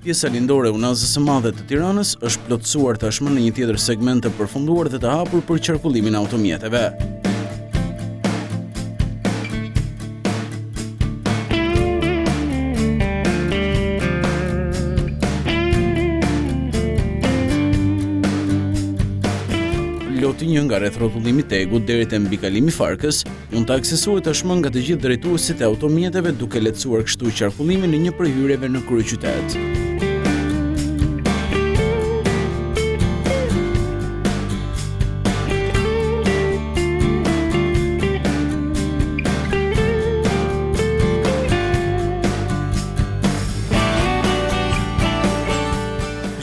Pjesa lindore e Unazës së Madhe të Tiranës është plotësuar tashmë në një tjetër segment të përfunduar dhe të hapur për qarkullimin e automjeteve. Loti, një nga rrethrrotullimi Teg-ut deri te Mbikalimi Farkës, mund të aksesohet tashmë nga të gjithë drejtuesit e automjeteve duke lehtësuar kështu qarkullimin në një prej hyrjeve në kryeqytet.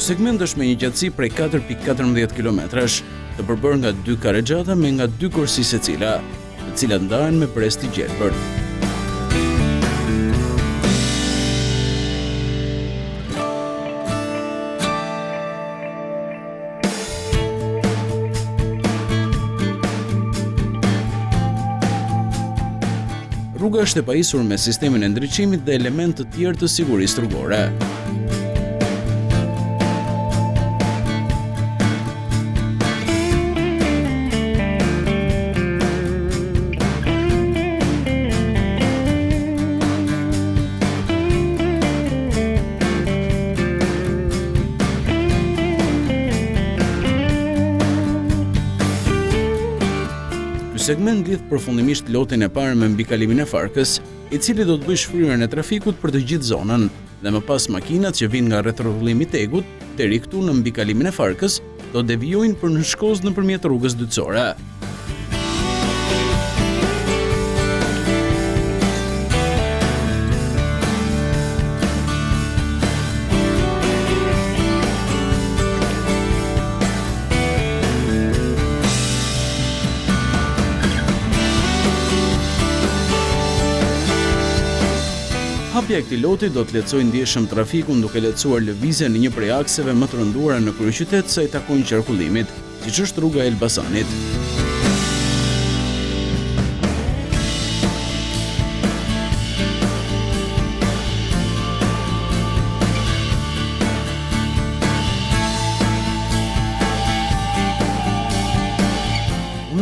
Ky segment është me një gjatësi prej 4.14 kilometrash, të përbërë nga 2 karrexhata me nga 2 korsi secila, të cilat ndahen me brez të gjelbër. Rruga është e pajisur me sistemin e ndriçimit dhe element të tjerë të sigurisë rrugore. Segment lidh përfundimisht lotin e parë me mbikalimin e Farkës, i cili do të bëjë shfryrjen e trafikut për të gjithë zonën, dhe më pas makinat që vijnë nga rrethrrotullimi Teg-ut deri këtu në mbikalimin e Farkës do devijojnë për në shkozë nëpërmjet rrugës dytësore. Hapja e këtij loti do të lehtësojë ndjeshëm trafikun duke lehtësuar lëvizjen në një prej akseve më të rënduara në kryeqytet sa i takon qarkullimit, siç është rruga e Elbasanit.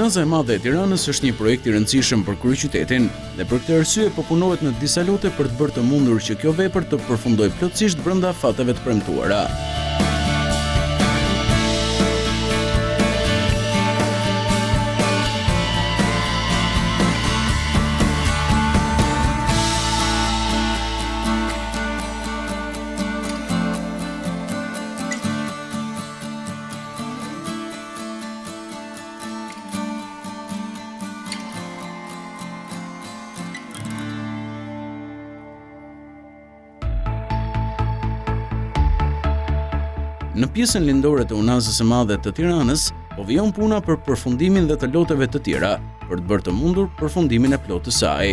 Unaza e Madhe e Tiranës është një projekt i rëndësishëm për kryeqytetin dhe për këtë arsye po punohet në disa lote për të bërë të mundur që kjo vepër të përfundojë plotësisht brenda fateve të premtuara. Në pjesën lindore të Unazës së Madhe të Tiranës, po vijon puna për përfundimin dhe të loteve të tjera, për të bërë të mundur përfundimin e plotë të saj.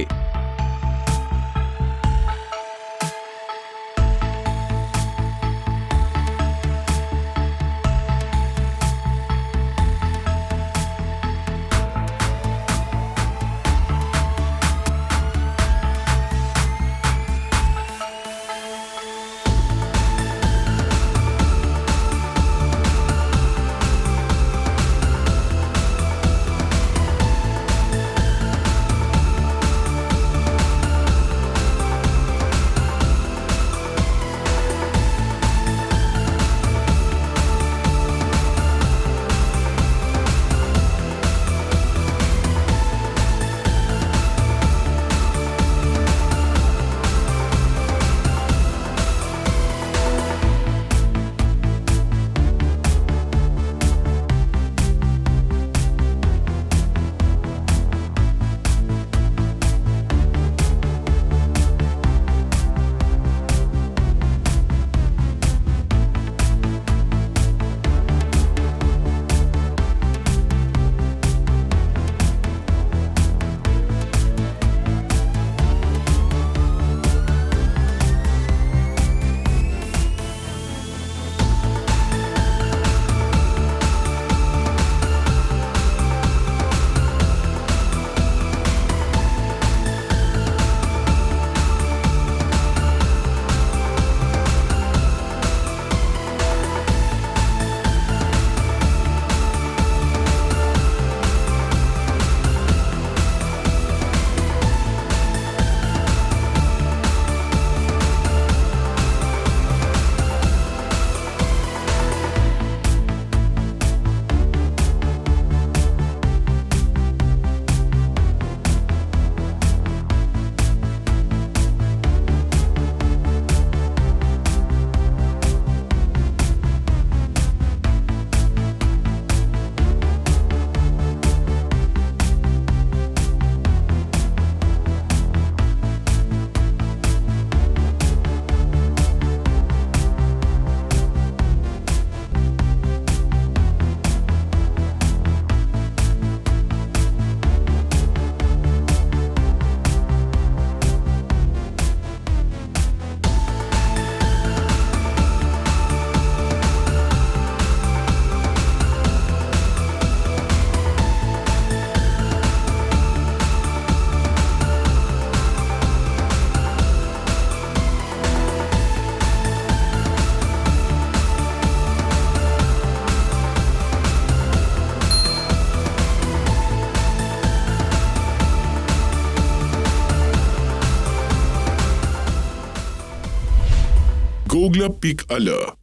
Googla.al